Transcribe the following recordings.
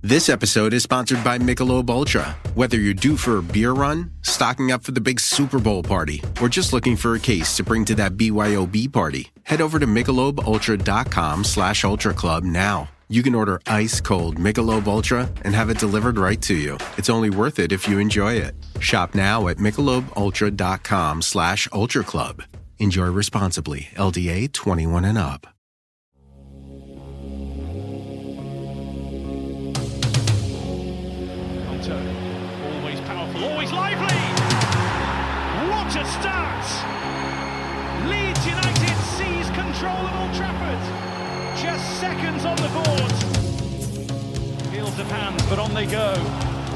This episode is sponsored by Michelob Ultra. Whether you're due for a beer run, stocking up for the big Super Bowl party, or just looking for a case to bring to that BYOB party, head over to MichelobUltra.com/Ultra Club now. You can order ice-cold Michelob Ultra and have it delivered right to you. It's only worth it if you enjoy it. Shop now at MichelobUltra.com/Ultra Club. Enjoy responsibly. LDA 21 and up. Always powerful, always lively! What a start! Leeds United seize control of Old Trafford. Just seconds on the board. Fields of hands, but on they go.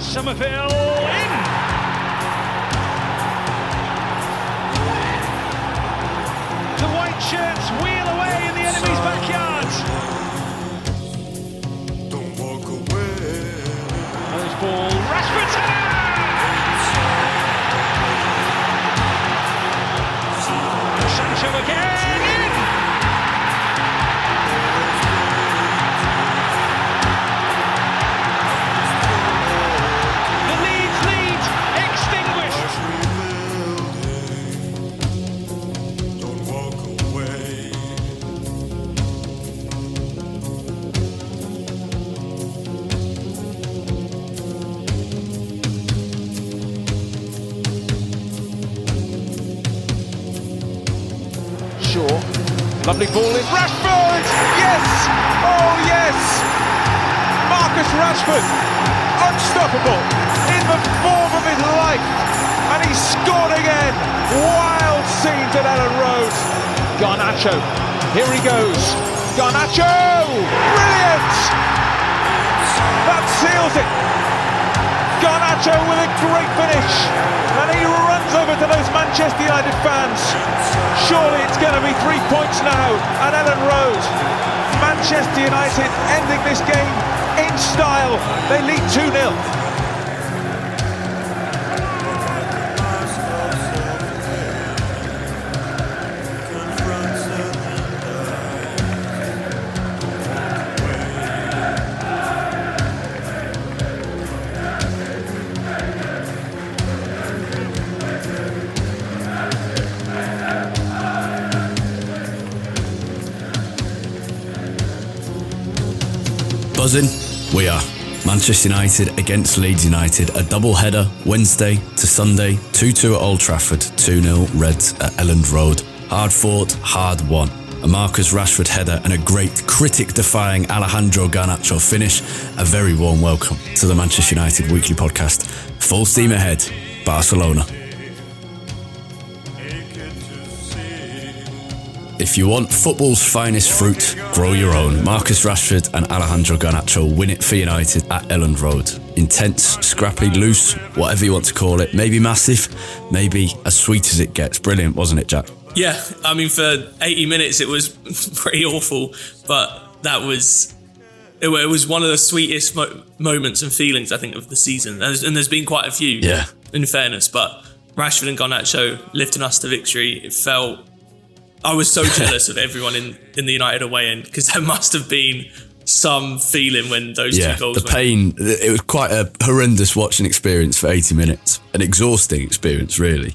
Somerville in! The white shirts wheel away in the enemy's backyard. Don't walk away. First ball, Rashford's header! Sancho again, in! The Leeds lead extinguished. Don't walk away. Shaw, lovely ball in. Rashford! Yes! Oh yes! Marcus Rashford, unstoppable, in the form of his life, and he scored again. Wild scenes at Elland Road. Garnacho, here he goes. Garnacho! Brilliant! That seals it. Garnacho with a great finish, and he runs over to those Manchester United fans. Surely it's going to be 3 points now at Elland Road. Manchester United ending this game in style. They lead 2-0. Buzzing, we are. Manchester United against Leeds United, a double header Wednesday to Sunday, 2-2 at Old Trafford, 2-0 Reds at Elland Road. Hard fought, hard won. A Marcus Rashford header and a great critic-defying Alejandro Garnacho finish. A very warm welcome to the Manchester United Weekly Podcast. Full steam ahead, Barcelona. If you want football's finest fruit, grow your own. Marcus Rashford and Alejandro Garnacho win it for United at Elland Road. Intense, scrappy, loose, whatever you want to call it. Maybe massive, maybe as sweet as it gets. Brilliant, wasn't it, Jack? Yeah, I mean, for 80 minutes it was pretty awful, but it was one of the sweetest moments and feelings, I think, of the season. And there's been quite a few, in fairness, but Rashford and Garnacho lifting us to victory, I was so jealous of everyone in the United away end, because there must have been some feeling when those two goals went. Pain, it was quite a horrendous watching experience for 80 minutes. An exhausting experience, really.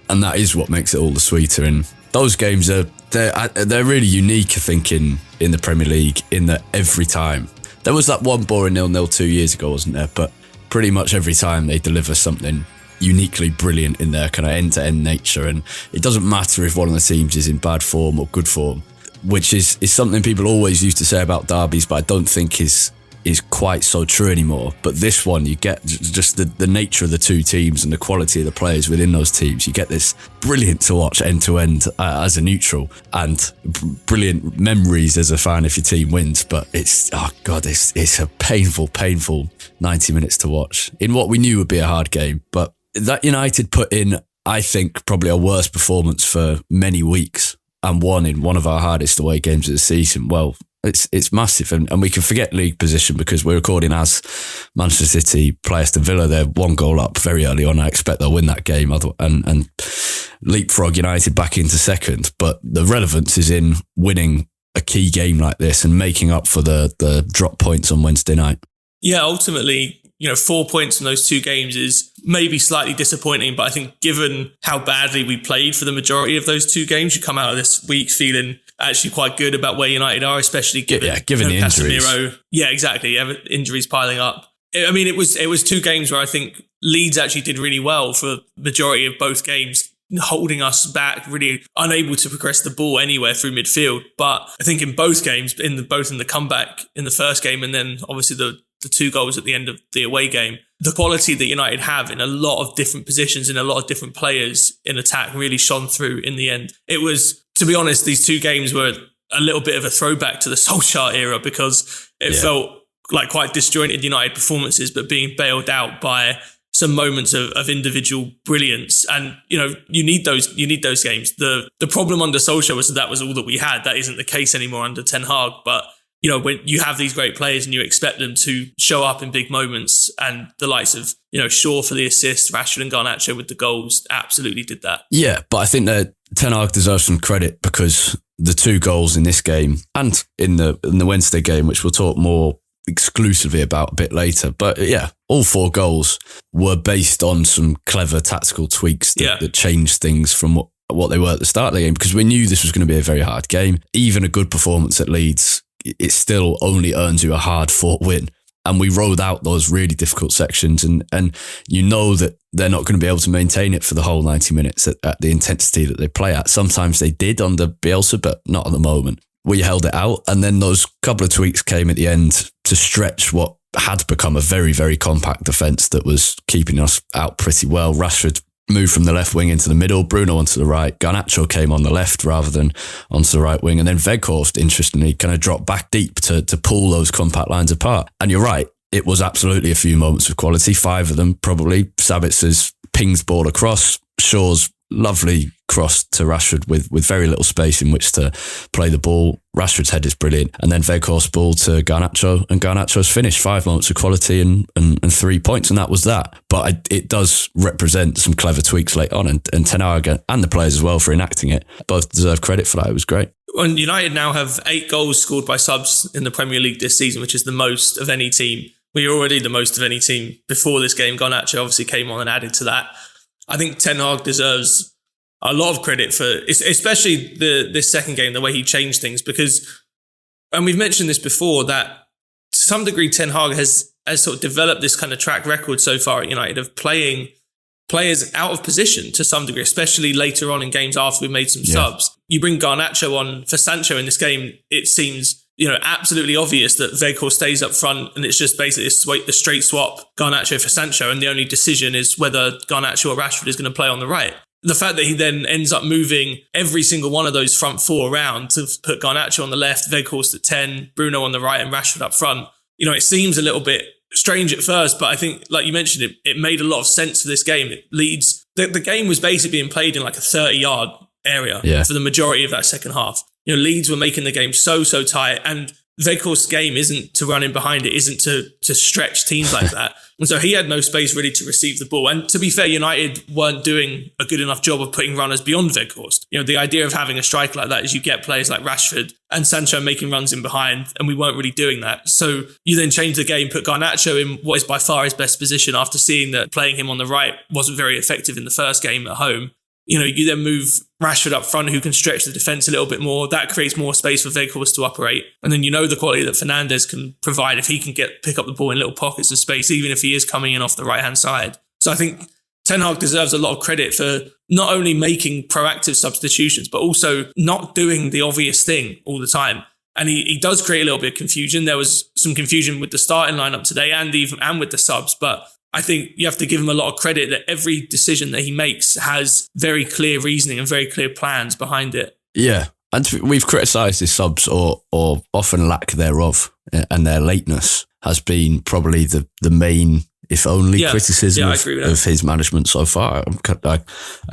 And that is what makes it all the sweeter. And those games, they're really unique, I think, in the Premier League, in that every time. There was that one boring 0-0 2 years ago, wasn't there? But pretty much every time they deliver something uniquely brilliant in their kind of end-to-end nature, and it doesn't matter if one of the teams is in bad form or good form, which is something people always used to say about derbies, but I don't think is quite so true anymore. But this one, you get just the nature of the two teams and the quality of the players within those teams. You get this brilliant to watch end-to-end as a neutral, and brilliant memories as a fan if your team wins. But it's a painful 90 minutes to watch in what we knew would be a hard game. But that United put in, I think, probably our worst performance for many weeks, and won in one of our hardest away games of the season. Well, it's massive, and we can forget league position because we're recording as Manchester City play Aston Villa. They're 1 goal up very early on. I expect they'll win that game and leapfrog United back into second. But the relevance is in winning a key game like this and making up for the drop points on Wednesday night. Yeah, ultimately, 4 points from those 2 games is maybe slightly disappointing, but I think given how badly we played for the majority of those 2 games, you come out of this week feeling actually quite good about where United are, especially given the injuries. Yeah, exactly. Injuries piling up. I mean, it was 2 games where I think Leeds actually did really well for the majority of both games, holding us back, really unable to progress the ball anywhere through midfield. But I think in both games, both in the comeback in the first game and then obviously the 2 goals at the end of the away game, the quality that United have in a lot of different positions and a lot of different players in attack really shone through in the end. It was, to be honest, these 2 games were a little bit of a throwback to the Solskjaer era because it felt like quite disjointed United performances, but being bailed out by some moments of individual brilliance. And, you need those games. The problem under Solskjaer was that was all that we had. That isn't the case anymore under Ten Hag. But, when you have these great players and you expect them to show up in big moments, and the likes of, Shaw for the assist, Rashford and Garnacho with the goals absolutely did that. Yeah, but I think that Ten Hag deserves some credit because the 2 goals in this game and in the Wednesday game, which we'll talk more exclusively about a bit later. But yeah, all 4 goals were based on some clever tactical tweaks that changed things from what they were at the start of the game, because we knew this was going to be a very hard game. Even a good performance at Leeds, it still only earns you a hard-fought win. And we rode out those really difficult sections, and that they're not going to be able to maintain it for the whole 90 minutes at the intensity that they play at. Sometimes they did under Bielsa, but not at the moment. We held it out, and then those couple of tweaks came at the end to stretch what had become a very, very compact defence that was keeping us out pretty well. Rashford moved from the left wing into the middle, Bruno onto the right, Garnacho came on the left rather than onto the right wing, and then Weghorst, interestingly, kind of dropped back deep to pull those compact lines apart. And you're right, it was absolutely a few moments of quality, 5 of them probably. Sabitz's pings ball across, Shaw's lovely cross to Rashford with very little space in which to play the ball. Rashford's head is brilliant. And then Weghorst's ball to Garnacho, and Garnacho's finished. 5 moments of quality and 3 points, and that was that. But it does represent some clever tweaks late on, and Ten Hag and the players as well for enacting it both deserve credit for that. It was great. Well, United now have 8 goals scored by subs in the Premier League this season, which is the most of any team. We were already the most of any team before this game. Garnacho obviously came on and added to that. I think Ten Hag deserves a lot of credit for, especially this second game, the way he changed things, because, and we've mentioned this before, that to some degree Ten Hag has sort of developed this kind of track record so far at United of playing players out of position to some degree, especially later on in games after we made some subs. You bring Garnacho on for Sancho in this game, it seems absolutely obvious that Weghorst stays up front, and it's just basically the straight swap Garnacho for Sancho, and the only decision is whether Garnacho or Rashford is going to play on the right. The fact that he then ends up moving every single one of those front 4 around to put Garnacho on the left, Weghorst at 10, Bruno on the right, and Rashford up front, it seems a little bit strange at first, but I think, like you mentioned, it made a lot of sense for this game. It leads the game was basically being played in like a 30-yard area for the majority of that second half. Leeds were making the game so tight, and Weghorst's game isn't to run in behind it, isn't to stretch teams like that. And so he had no space really to receive the ball. And to be fair, United weren't doing a good enough job of putting runners beyond Weghorst. The idea of having a striker like that is you get players like Rashford and Sancho making runs in behind, and we weren't really doing that. So you then change the game, put Garnacho in what is by far his best position after seeing that playing him on the right wasn't very effective in the first game at home. You then move Rashford up front, who can stretch the defence a little bit more. That creates more space for Weghorst to operate. And then the quality that Fernandes can provide if he can pick up the ball in little pockets of space, even if he is coming in off the right-hand side. So I think Ten Hag deserves a lot of credit for not only making proactive substitutions, but also not doing the obvious thing all the time. And he does create a little bit of confusion. There was some confusion with the starting lineup today and with the subs, but I think you have to give him a lot of credit that every decision that he makes has very clear reasoning and very clear plans behind it. Yeah. And we've criticised his subs or often lack thereof, and their lateness has been probably the main, if only, criticism of his management so far. I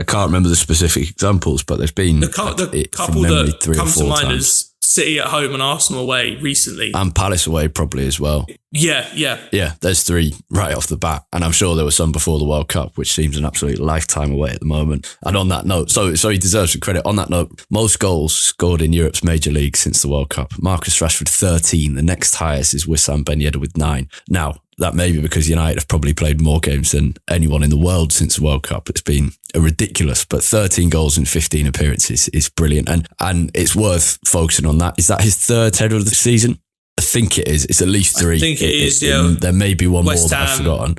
can't remember the specific examples, but there's been the couple that comes to mind is City at home and Arsenal away recently. And Palace away probably as well. Yeah. Yeah, there's 3 right off the bat. And I'm sure there were some before the World Cup, which seems an absolute lifetime away at the moment. And on that note, so he deserves some credit. On that note, most goals scored in Europe's major leagues since the World Cup. Marcus Rashford, 13. The next highest is Wissam Ben Yedder with 9. Now, that may be because United have probably played more games than anyone in the world since the World Cup. It's been ridiculous, but 13 goals in 15 appearances is brilliant. And it's worth focusing on that. Is that his 3rd header of the season? I think it is. It's at least 3. I think it is, yeah. There may be one West more that I've forgotten.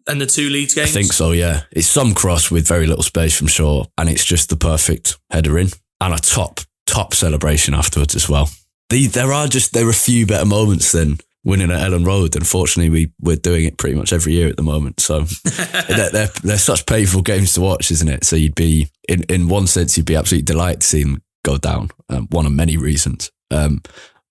And the 2 Leeds games? I think so, yeah. It's some cross with very little space from Shaw, and it's just the perfect header in. And a top celebration afterwards as well. There are a few better moments than winning at Elland Road. Unfortunately, we're doing it pretty much every year at the moment. So they're such painful games to watch, isn't it? So you'd be, in one sense, you'd be absolutely delighted to see them go down. One of many reasons. But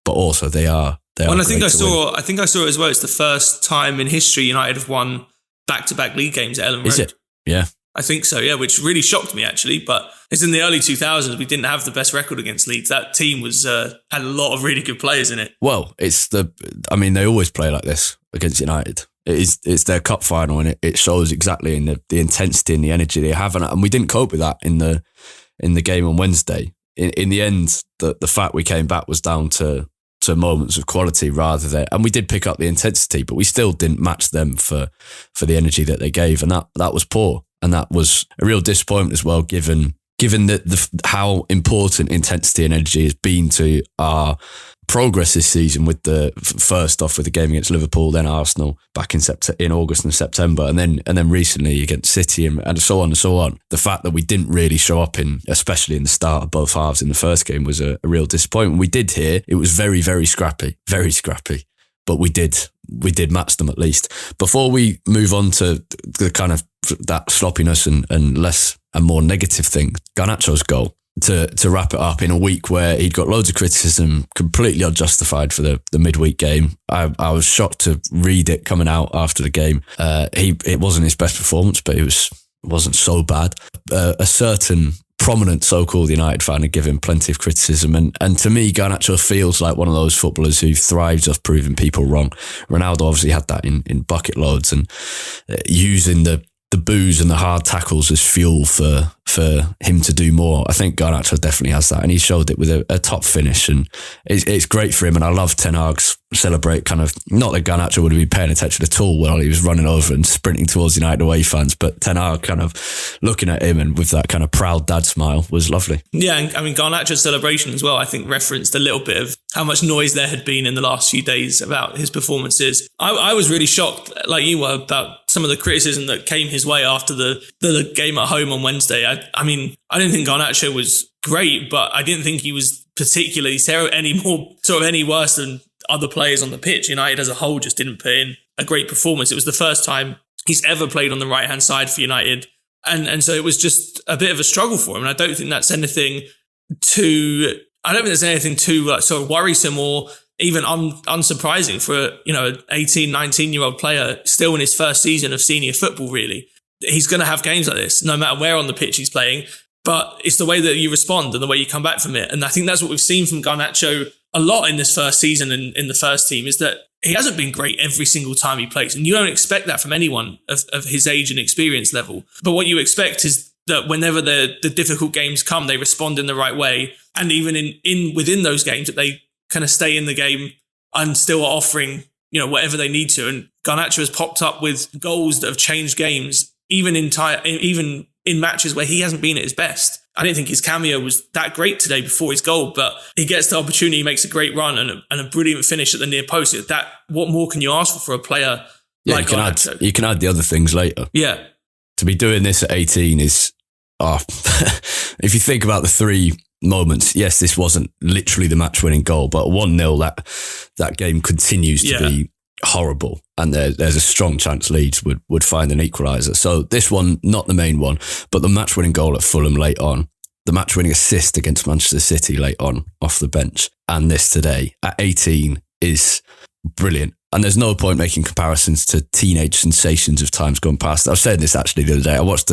also they are. Well, I think I saw it as well. It's the first time in history United have won back-to-back league games at Elland Road. Is it? Yeah. I think so, yeah, which really shocked me actually. But it's in the early 2000s. We didn't have the best record against Leeds. That team had a lot of really good players in it. Well, they always play like this against United. It's their cup final, and it shows exactly in the intensity and the energy they have. And we didn't cope with that in the game on Wednesday. In the end, the fact we came back was down to moments of quality rather than, and we did pick up the intensity, but we still didn't match them for the energy that they gave, and that was poor. And that was a real disappointment as well, given how important intensity and energy has been to our progress this season, with the first off with the game against Liverpool, then Arsenal back in August and September, and then recently against City and so on and so on. The fact that we didn't really show up especially in the start of both halves in the first game, was a real disappointment. We did here. It was very, very scrappy, but we did match them at least. Before we move on to the kind of that sloppiness and less and more negative thing, Garnacho's goal to wrap it up in a week where he'd got loads of criticism, completely unjustified for the midweek game. I was shocked to read it coming out after the game. It wasn't his best performance, but it wasn't so bad. A certain prominent so-called United fan had given him plenty of criticism, and to me, Garnacho feels like one of those footballers who thrives off proving people wrong. Ronaldo obviously had that in bucket loads, and using the boos and the hard tackles as fuel for him to do more. I think Garnacho definitely has that, and he showed it with a top finish, and it's great for him. And I love Ten Hag's celebrate, kind of, not that Garnacho would have been paying attention at all while he was running over and sprinting towards United away fans, but Ten Hag kind of looking at him and with that kind of proud dad smile was lovely. Yeah, and I mean, Garnacho's celebration as well, I think, referenced a little bit of how much noise there had been in the last few days about his performances. I was really shocked, like you were, about some of the criticism that came his way after the game at home on Wednesday. I mean, I didn't think Garnacho was great, but I didn't think he was particularly any worse than other players on the pitch. United as a whole just didn't put in a great performance. It was the first time he's ever played on the right-hand side for United. And so it was just a bit of a struggle for him. And I don't think there's anything too sort of worrisome or even unsurprising for an 18, 19-year-old player still in his first season of senior football, really. He's going to have games like this, no matter where on the pitch he's playing. But it's the way that you respond and the way you come back from it. And I think that's what we've seen from Garnacho a lot in this first season and in the first team, is that he hasn't been great every single time he plays. And you don't expect that from anyone of his age and experience level. But what you expect is that whenever the difficult games come, they respond in the right way. And even within those games, that they kind of stay in the game and still are offering, whatever they need to. And Garnacho has popped up with goals that have changed games, even in matches where he hasn't been at his best. I didn't think his cameo was that great today before his goal, but he gets the opportunity, he makes a great run and a brilliant finish at the near post. What more can you ask for a player like Garnacho? You can add the other things later. Yeah. To be doing this at 18 is, if you think about the three moments, yes, this wasn't literally the match-winning goal, but 1-0, that game continues to be horrible, and there's a strong chance Leeds would find an equaliser. So this one, not the main one, but the match-winning goal at Fulham late on, the match-winning assist against Manchester City late on off the bench, and this today at 18 is brilliant. And there's no point making comparisons to teenage sensations of times gone past. I was saying this actually the other day. I watched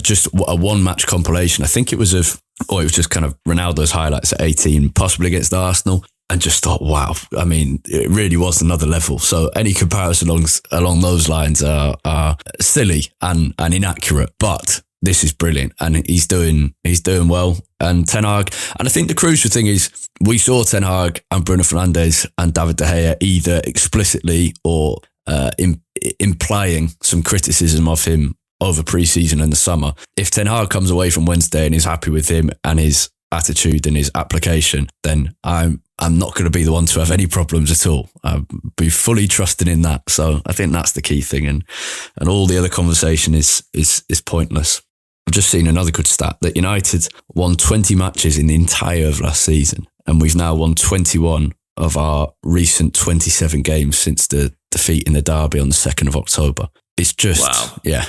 just a one-match compilation. I think it was of or it was just kind of Ronaldo's highlights at 18, possibly against Arsenal, and just thought, wow, I mean, it really was another level. So any comparison along those lines are silly and inaccurate, but this is brilliant, and he's doing well. And Ten Hag, and I think the crucial thing is we saw Ten Hag and Bruno Fernandes and David De Gea either explicitly or implying some criticism of him over pre-season and the summer. If Ten Hag comes away from Wednesday and is happy with him and his attitude and his application, then I'm not going to be the one to have any problems at all. I'll be fully trusting in that. So I think that's the key thing, and all the other conversation is pointless. I've just seen another good stat that United won 20 matches in the entire of last season, and we've now won 21 of our recent 27 games since the defeat in the derby on the 2nd of October. It's just, wow. Yeah.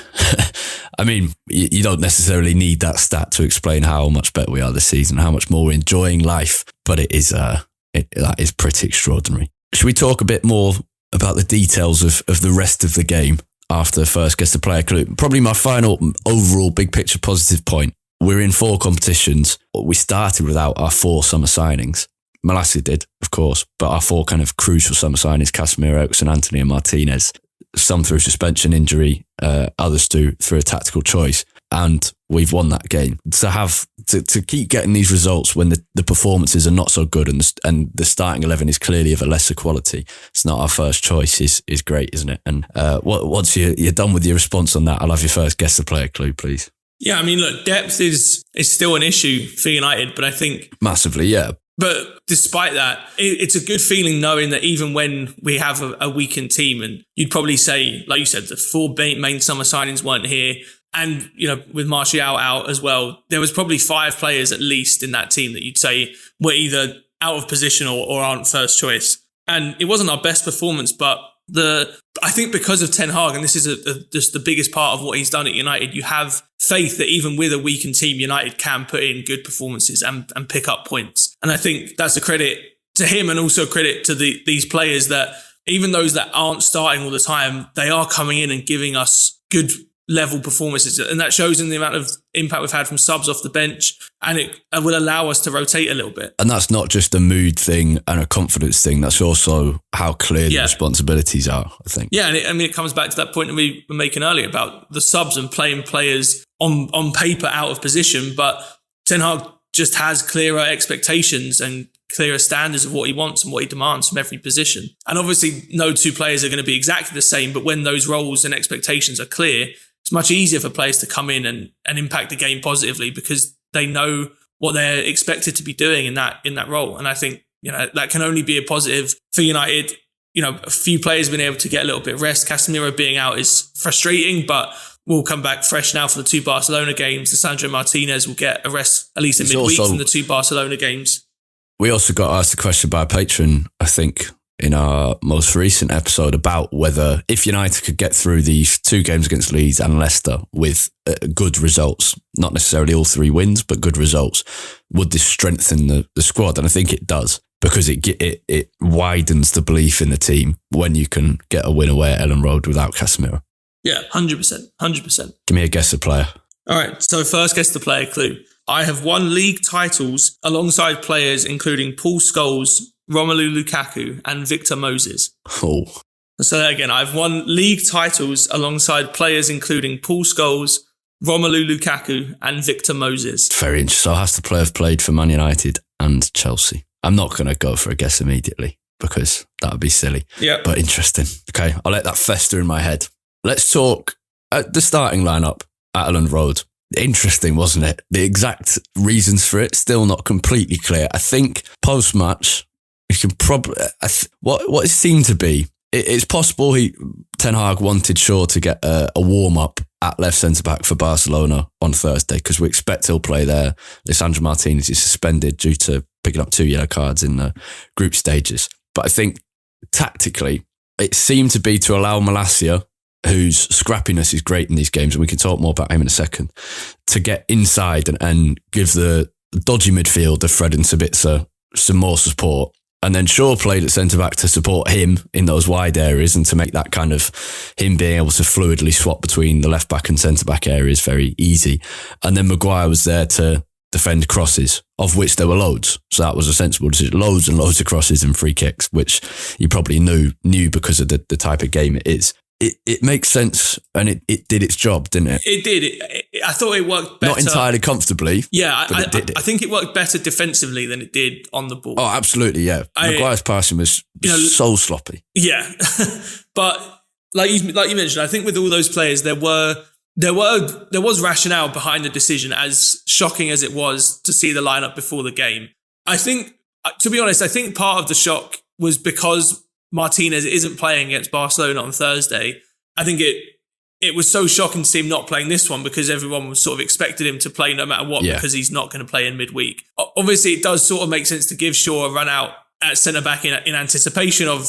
I mean, you don't necessarily need that stat to explain how much better we are this season, how much more we're enjoying life, but that is pretty extraordinary. Should we talk a bit more about the details of the rest of the game after the first Guess the Player clue? Probably my final overall big picture positive point. We're in 4 competitions. We started without our 4 summer signings. Malacia did, of course, but our 4 kind of crucial summer signings, Casemiro, Eriksen, Antony and Martinez, some through suspension injury, others through a tactical choice. And we've won that game. To keep getting these results when the performances are not so good and the starting 11 is clearly of a lesser quality, it's not our first choice, is great, isn't it? And once you're done with your response on that, I'll have your first Guess the Player clue, please. Yeah, I mean, look, depth is still an issue for United, but I think... Massively, yeah. But despite that, it's a good feeling knowing that even when we have a weakened team, and you'd probably say, like you said, the 4 main summer signings weren't here. And, with Martial out as well, there was probably 5 players at least in that team that you'd say were either out of position or aren't first choice. And it wasn't our best performance, but I think because of Ten Hag, and this is just the biggest part of what he's done at United, you have faith that even with a weakened team, United can put in good performances and pick up points. And I think that's a credit to him and also credit to these players that even those that aren't starting all the time, they are coming in and giving us good level performances. And that shows in the amount of impact we've had from subs off the bench, and it will allow us to rotate a little bit. And that's not just a mood thing and a confidence thing. That's also how clear the responsibilities are, I think. Yeah, and it comes back to that point that we were making earlier about the subs and playing players on paper out of position, but Ten Hag just has clearer expectations and clearer standards of what he wants and what he demands from every position. And obviously no 2 players are going to be exactly the same, but when those roles and expectations are clear, it's much easier for players to come in and impact the game positively because they know what they're expected to be doing in that role. And I think, that can only be a positive for United. A few players have been able to get a little bit of rest. Casemiro being out is frustrating, but will come back fresh now for the 2 Barcelona games. Lisandro Martinez will get a rest at least in midweek from the 2 Barcelona games. We also got asked a question by a patron, I think, in our most recent episode about whether if United could get through these 2 games against Leeds and Leicester with good results, not necessarily all 3 wins, but good results, would this strengthen the squad? And I think it does, because it widens the belief in the team when you can get a win away at Elland Road without Casemiro. Yeah, 100%. Give me a Guess the Player. All right, so first Guess the Player clue. I have won league titles alongside players including Paul Scholes, Romelu Lukaku and Victor Moses. Oh. So that again, I've won league titles alongside players including Paul Scholes, Romelu Lukaku and Victor Moses. Very interesting. So has the player played for Man United and Chelsea? I'm not going to go for a guess immediately because that would be silly. Yeah. But interesting. Okay, I'll let that fester in my head. Let's talk at the starting lineup at Elland Road. Interesting, wasn't it? The exact reasons for it still not completely clear. I think post-match, you can probably what it seemed to be. It's possible Ten Hag wanted Shaw to get a warm-up at left centre-back for Barcelona on Thursday because we expect he'll play there. Lisandro Martinez is suspended due to picking up 2 yellow cards in the group stages. But I think tactically, it seemed to be to allow Malacia, whose scrappiness is great in these games, and we can talk more about him in a second, to get inside and give the dodgy midfield of Fred and Sabitzer some more support. And then Shaw played at centre-back to support him in those wide areas and to make that kind of him being able to fluidly swap between the left-back and centre-back areas very easy. And then Maguire was there to defend crosses, of which there were loads. So that was a sensible decision. Loads and loads of crosses and free kicks, which you probably knew because of the type of game it is. It makes sense, and it did its job, didn't it? It did. I thought it worked better. Not entirely comfortably. Yeah, but it did it. I think it worked better defensively than it did on the ball. Oh, absolutely, yeah. Maguire's passing was so sloppy. Yeah, but like you mentioned, I think with all those players, there was rationale behind the decision, as shocking as it was to see the lineup before the game. I think, to be honest, I think part of the shock was because Martinez isn't playing against Barcelona on Thursday. I think it was so shocking to see him not playing this one, because everyone was sort of expected him to play no matter what, because he's not going to play in midweek. Obviously, it does sort of make sense to give Shaw a run out at centre-back in anticipation of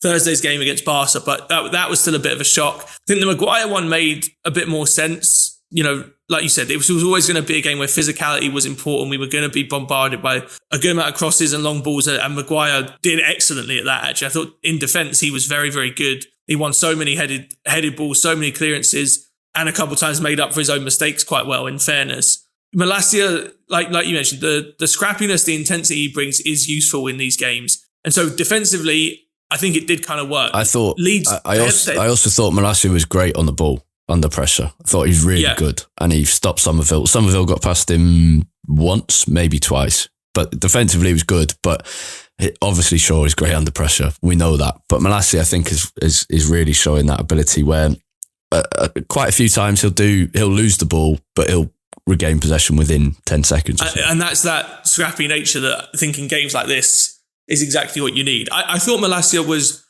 Thursday's game against Barca, but that was still a bit of a shock. I think the Maguire one made a bit more sense. You know, like you said, it was always going to be a game where physicality was important. We were going to be bombarded by a good amount of crosses and long balls, and Maguire did excellently at that, actually. I thought in defence, he was very, very good. He won so many headed balls, so many clearances, and a couple of times made up for his own mistakes quite well, in fairness. Malacia, like you mentioned, the scrappiness, the intensity he brings is useful in these games. And so defensively, I think it did kind of work. I thought Leeds. I also thought Malacia was great on the ball under pressure. I thought he was really good, and he stopped Somerville. Somerville got past him once, maybe twice, but defensively he was good. But obviously Shaw is great under pressure. We know that. But Malacia, I think, is really showing that ability where quite a few times he'll lose the ball, but he'll regain possession within 10 seconds. And that's that scrappy nature that I think in games like this is exactly what you need. I thought Malacia was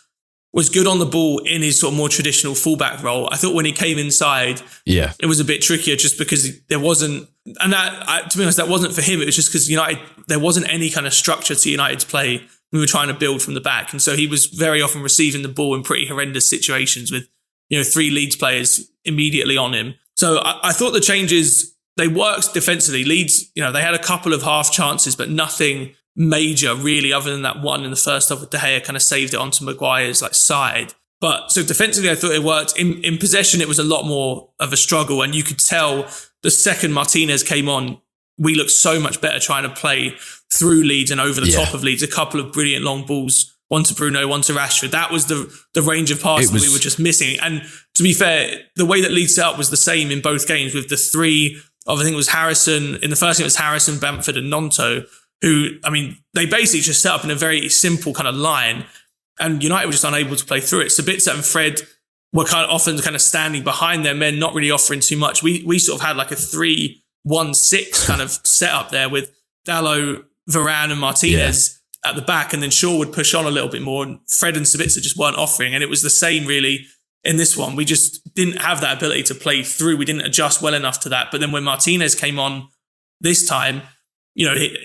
good on the ball in his sort of more traditional fullback role. I thought when he came inside, it was a bit trickier just because there wasn't, and that, to be honest, that wasn't for him. It was just because United, there wasn't any kind of structure to United's play. We were trying to build from the back. And so he was very often receiving the ball in pretty horrendous situations with, 3 Leeds players immediately on him. So I thought the changes, they worked defensively. Leeds, they had a couple of half chances, but nothing major really, other than that one in the first half with De Gea kind of saved it onto Maguire's side. But so defensively, I thought it worked. In possession, it was a lot more of a struggle, and you could tell the second Martinez came on, we looked so much better trying to play through Leeds and over the top of Leeds. A couple of brilliant long balls, one to Bruno, one to Rashford. That was the range of passes we were just missing. And to be fair, the way that Leeds set up was the same in both games, with the 3 of, I think it was Harrison. In the first game, it was Harrison, Bamford and Nonto, who, they basically just set up in a very simple kind of line, and United were just unable to play through it. Sabitzer and Fred were often standing behind their men, not really offering too much. We sort of had like a 3-1-6 kind of setup there with Dalot, Varane and Martinez at the back, and then Shaw would push on a little bit more, and Fred and Sabitzer just weren't offering. And it was the same really in this one. We just didn't have that ability to play through. We didn't adjust well enough to that. But then when Martinez came on this time,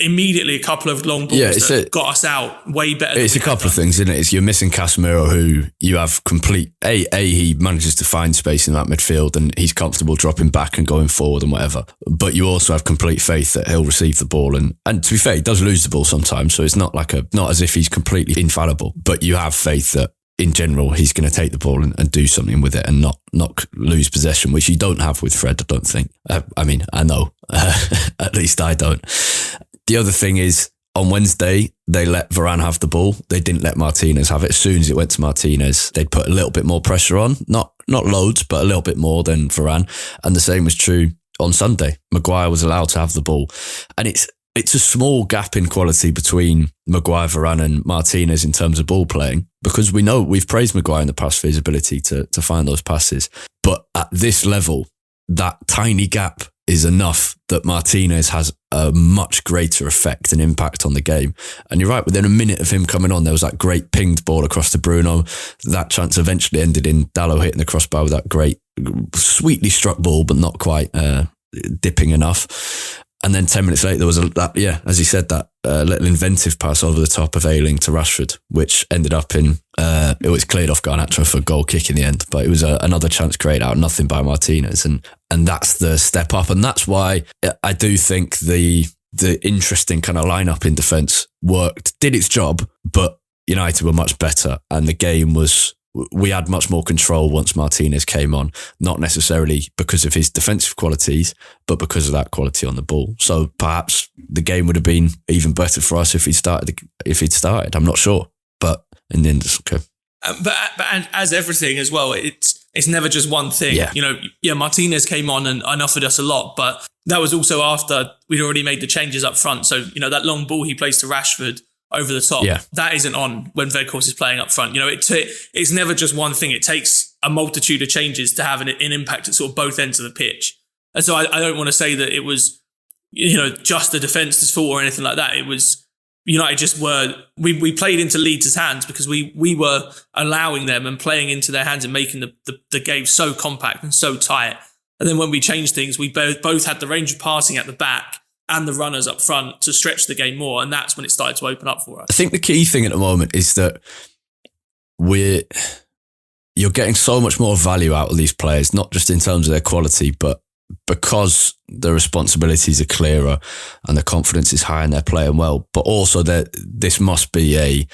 immediately a couple of long balls that got us out way better. It's a couple of things, isn't it? It's you're missing Casemiro, who you have complete... he manages to find space in that midfield, and he's comfortable dropping back and going forward and whatever. But you also have complete faith that he'll receive the ball. And to be fair, he does lose the ball sometimes, so it's not not as if he's completely infallible. But you have faith that in general, he's going to take the ball and do something with it and not lose possession, which you don't have with Fred, I don't think. I know. At least I don't. The other thing is, on Wednesday, they let Varane have the ball. They didn't let Martinez have it. As soon as it went to Martinez, they'd put a little bit more pressure on. Not loads, but a little bit more than Varane. And the same was true on Sunday. Maguire was allowed to have the ball. And it's a small gap in quality between Maguire, Varane and Martinez in terms of ball playing, because we know we've praised Maguire in the past for his ability to find those passes. But at this level, that tiny gap is enough that Martinez has a much greater effect and impact on the game. And you're right, within a minute of him coming on, there was that great pinged ball across to Bruno. That chance eventually ended in Dalot hitting the crossbar with that great, sweetly struck ball, but not quite dipping enough. And then 10 minutes later, there was as he said, that little inventive pass over the top of Ayling to Rashford, which ended up in, it was cleared off Garnacho for a goal kick in the end, but it was another chance created out of nothing by Martinez. And that's the step up. And that's why I do think the interesting kind of lineup in defence did its job, but United were much better. And the game was we had much more control once Martinez came on, not necessarily because of his defensive qualities, but because of that quality on the ball. So perhaps the game would have been even better for us if he'd started. I'm not sure, but in the end, it's okay. But as everything as well, it's never just one thing. Yeah. Martinez came on and offered us a lot, but that was also after we'd already made the changes up front. So, that long ball he plays to Rashford over the top, that isn't on when Weghorst is playing up front. It's never just one thing. It takes a multitude of changes to have an impact at sort of both ends of the pitch. And so I don't want to say that it was, just the defence's fault or anything like that. It was, United just we played into Leeds' hands because we were allowing them and playing into their hands and making the game so compact and so tight. And then when we changed things, we both had the range of passing at the back and the runners up front to stretch the game more. And that's when it started to open up for us. I think the key thing at the moment is that you're getting so much more value out of these players, not just in terms of their quality, but because the responsibilities are clearer and the confidence is high and they're playing well, but also that this must be a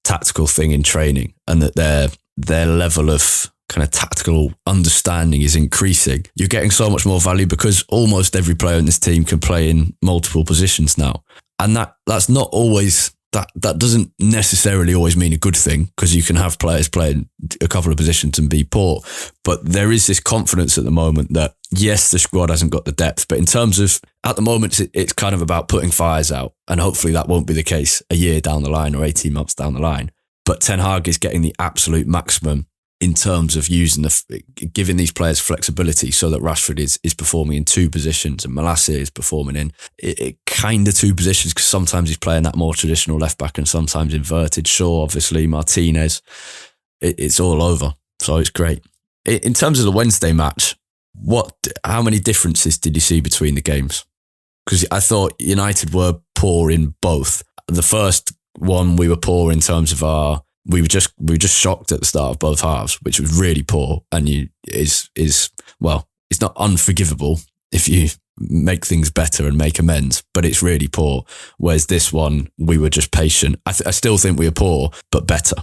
tactical thing in training and that their level of kind of tactical understanding is increasing. You're getting so much more value because almost every player in this team can play in multiple positions now. And that's not always... That doesn't necessarily always mean a good thing because you can have players playing a couple of positions and be poor. But there is this confidence at the moment that, yes, the squad hasn't got the depth, but in terms of, at the moment, it's kind of about putting fires out. And hopefully that won't be the case a year down the line or 18 months down the line. But Ten Hag is getting the absolute maximum in terms of giving these players flexibility so that Rashford is performing in two positions and Malacia is performing in kind of two positions because sometimes he's playing that more traditional left back and sometimes inverted. Shaw, obviously, Martinez. It's all over. So it's great. In terms of the Wednesday match, how many differences did you see between the games? Because I thought United were poor in both. The first one we were poor in terms of we were just shocked at the start of both halves, which was really poor, and it's not unforgivable if you make things better and make amends, but it's really poor. Whereas this one, we were just patient. I still think we were poor, but better.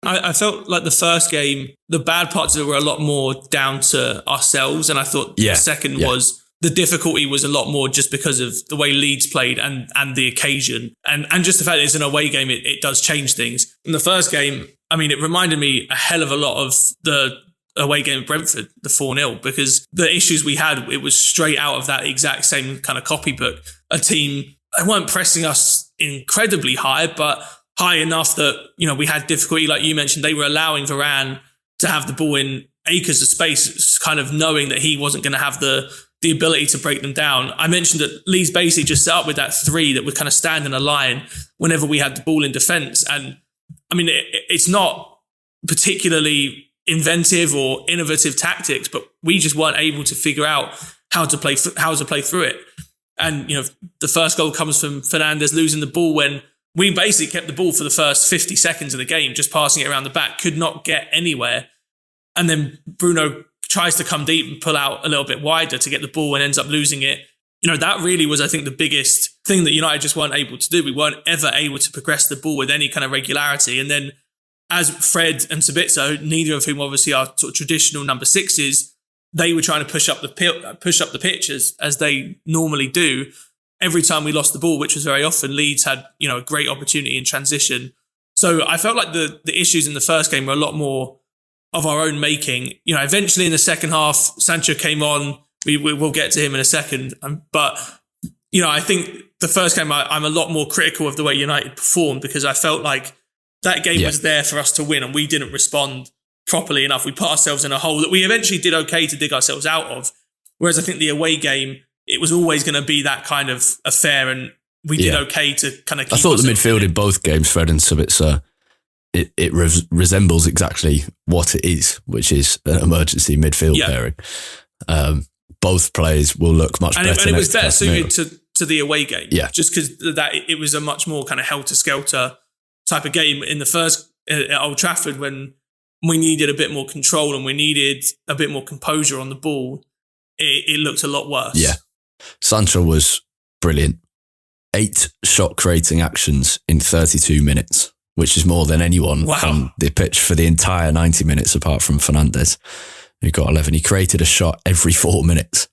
I felt like the first game, the bad parts of it were a lot more down to ourselves, and I thought the second was. The difficulty was a lot more just because of the way Leeds played and the occasion. And just the fact that it's an away game, it does change things. In the first game, I mean, it reminded me a hell of a lot of the away game at Brentford, the 4-0, because the issues we had, it was straight out of that exact same kind of copybook. A team, they weren't pressing us incredibly high, but high enough that, we had difficulty. Like you mentioned, they were allowing Varane to have the ball in acres of space, kind of knowing that he wasn't going to have the ability to break them down. I mentioned that Leeds basically just set up with that three that would kind of stand in a line whenever we had the ball in defence. And I mean, it's not particularly inventive or innovative tactics, but we just weren't able to figure out how to play through it. And, the first goal comes from Fernandes losing the ball when we basically kept the ball for the first 50 seconds of the game, just passing it around the back, could not get anywhere. And then Bruno tries to come deep and pull out a little bit wider to get the ball and ends up losing it. That really was, I think, the biggest thing that United just weren't able to do. We weren't ever able to progress the ball with any kind of regularity. And then as Fred and Sabitzer, neither of whom obviously are sort of traditional number sixes, they were trying to push up the pitch as they normally do. Every time we lost the ball, which was very often, Leeds had, a great opportunity in transition. So I felt like the issues in the first game were a lot more of our own making. Eventually in the second half, Sancho came on. We'll get to him in a second. But, I think the first game, I'm a lot more critical of the way United performed because I felt like that game was there for us to win and we didn't respond properly enough. We put ourselves in a hole that we eventually did okay to dig ourselves out of. Whereas I think the away game, it was always going to be that kind of affair and we did okay to kind of keep. I thought the midfield in both games, Fred and Sabitzer, it resembles exactly what it is, which is an emergency midfield pairing. Both players will look much better. And it was better suited to the away game. Yeah. Just because it was a much more kind of helter-skelter type of game in the first at Old Trafford when we needed a bit more control and we needed a bit more composure on the ball. It looked a lot worse. Yeah. Sancho was brilliant. 8 shot-creating actions in 32 minutes. which is more than anyone on the pitch for the entire 90 minutes, apart from Fernandes, who got 11. He created a shot every 4 minutes.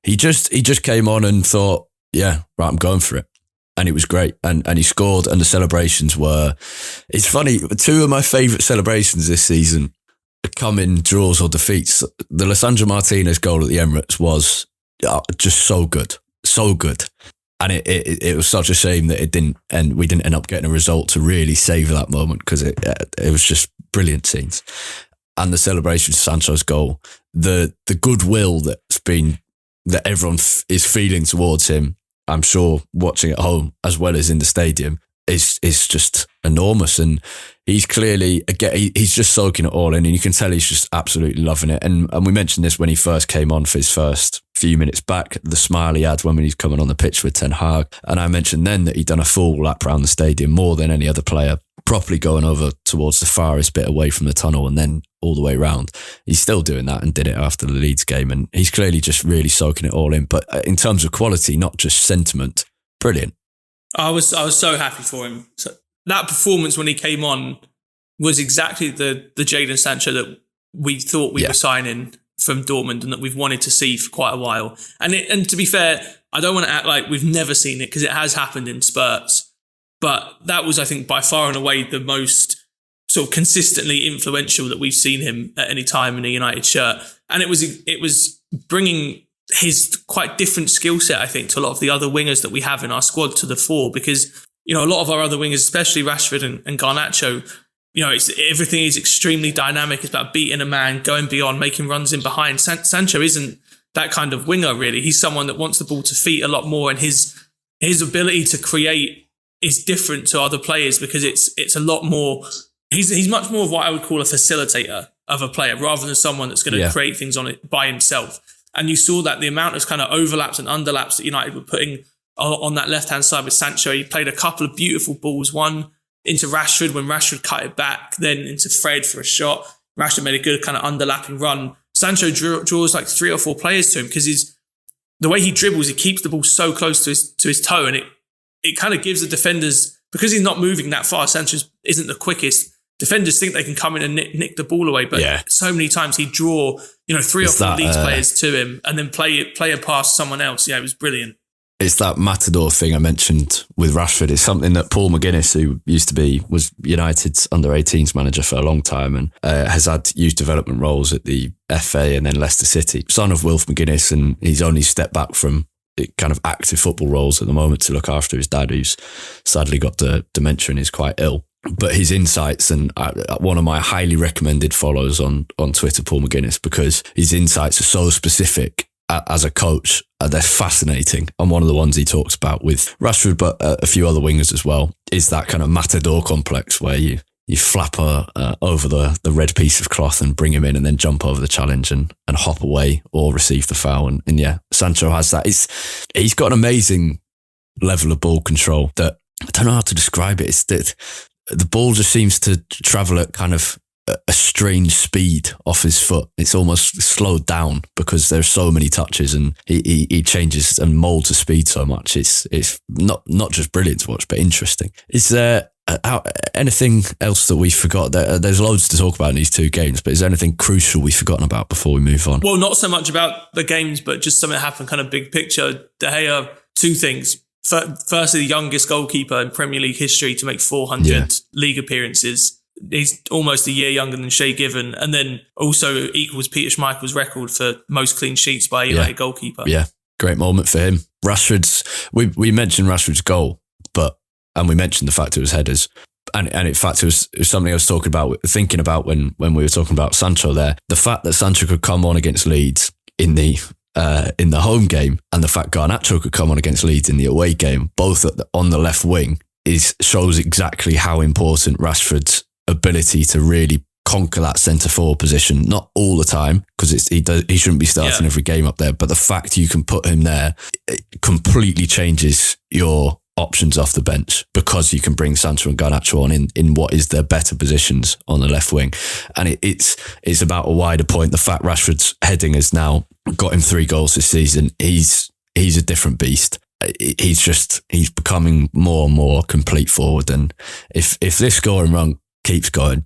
He just came on and thought, yeah, right, I'm going for it. And it was great. And he scored, and the celebrations were... It's funny, two of my favourite celebrations this season come in draws or defeats. The Lisandro Martinez goal at the Emirates was just so good. So good. And it was such a shame that we didn't end up getting a result to really savour that moment, because it was just brilliant scenes. And the celebration of Sancho's goal, the goodwill that everyone is feeling towards him, I'm sure watching at home as well as in the stadium, is just enormous. And he's clearly, again, he's just soaking it all in, and you can tell he's just absolutely loving it. And we mentioned this when he first came on for his first few minutes back, the smile he had when he was coming on the pitch with Ten Hag. And I mentioned then that he'd done a full lap around the stadium, more than any other player, properly going over towards the farthest bit away from the tunnel and then all the way round. He's still doing that, and did it after the Leeds game. And he's clearly just really soaking it all in. But in terms of quality, not just sentiment, brilliant. I was so happy for him. So that performance when he came on was exactly the Jadon Sancho that we thought we were signing from Dortmund, and that we've wanted to see for quite a while. And to be fair, I don't want to act like we've never seen it, because it has happened in spurts. But that was, I think, by far and away the most sort of consistently influential that we've seen him at any time in a United shirt. And it was bringing his quite different skill set, I think, to a lot of the other wingers that we have in our squad to the fore, because, you know, a lot of our other wingers, especially Rashford and Garnacho, you know, everything is extremely dynamic. It's about beating a man, going beyond, making runs in behind. Sancho isn't that kind of winger, really. He's someone that wants the ball to feet a lot more, and his ability to create is different to other players, because it's a lot more. He's much more of what I would call a facilitator of a player, rather than someone that's going to create things on it by himself. And you saw that the amount of kind of overlaps and underlaps that United were putting on that left-hand side with Sancho. He played a couple of beautiful balls, one into Rashford when Rashford cut it back, then into Fred for a shot. Rashford made a good kind of underlapping run. Sancho draws like 3 or 4 players to him, because the way he dribbles, he keeps the ball so close to his toe, and it kind of gives the defenders, because he's not moving that far, Sancho isn't the quickest. Defenders think they can come in and nick the ball away, but so many times he'd draw, 3 or 4 Leeds players to him and then play it past someone else. Yeah, it was brilliant. It's that matador thing I mentioned with Rashford. It's something that Paul McGuinness, who was United's under-18s manager for a long time, and has had youth development roles at the FA and then Leicester City. Son of Wilf McGuinness, and he's only stepped back from kind of active football roles at the moment to look after his dad, who's sadly got dementia and is quite ill. But his insights, and one of my highly recommended follows on Twitter, Paul McGuinness, because his insights are so specific as a coach. They're fascinating. And one of the ones he talks about with Rashford, but a few other wingers as well, is that kind of matador complex where you flap over the red piece of cloth and bring him in, and then jump over the challenge and hop away or receive the foul. And yeah, Sancho has that. He's got an amazing level of ball control that I don't know how to describe it. It's that the ball just seems to travel at kind of a strange speed off his foot. It's almost slowed down because there's so many touches, and he changes and molds the speed so much. It's not just brilliant to watch, but interesting. Is there anything else that we forgot? There's loads to talk about in these 2 games, but is there anything crucial we've forgotten about before we move on? Well, not so much about the games, but just something that happened kind of big picture. De Gea, 2 things. Firstly, the youngest goalkeeper in Premier League history to make 400 league appearances. He's almost a year younger than Shea Given, and then also equals Peter Schmeichel's record for most clean sheets by a United goalkeeper. Yeah, great moment for him. We mentioned Rashford's goal, and we mentioned the fact it was headers. And in fact, it was something I was thinking about when we were talking about Sancho there. The fact that Sancho could come on against Leeds in the home game, and the fact Garnacho could come on against Leeds in the away game, both on the left wing, shows exactly how important Rashford's ability to really conquer that centre-forward position. Not all the time, because he shouldn't be starting every game up there, but the fact you can put him there, it completely changes your options off the bench, because you can bring Sancho and Garnacho on in what is their better positions on the left wing. And it's about a wider point. The fact Rashford's heading has now got him 3 goals this season. He's a different beast. he's becoming more and more complete forward. And if this scoring run keeps going,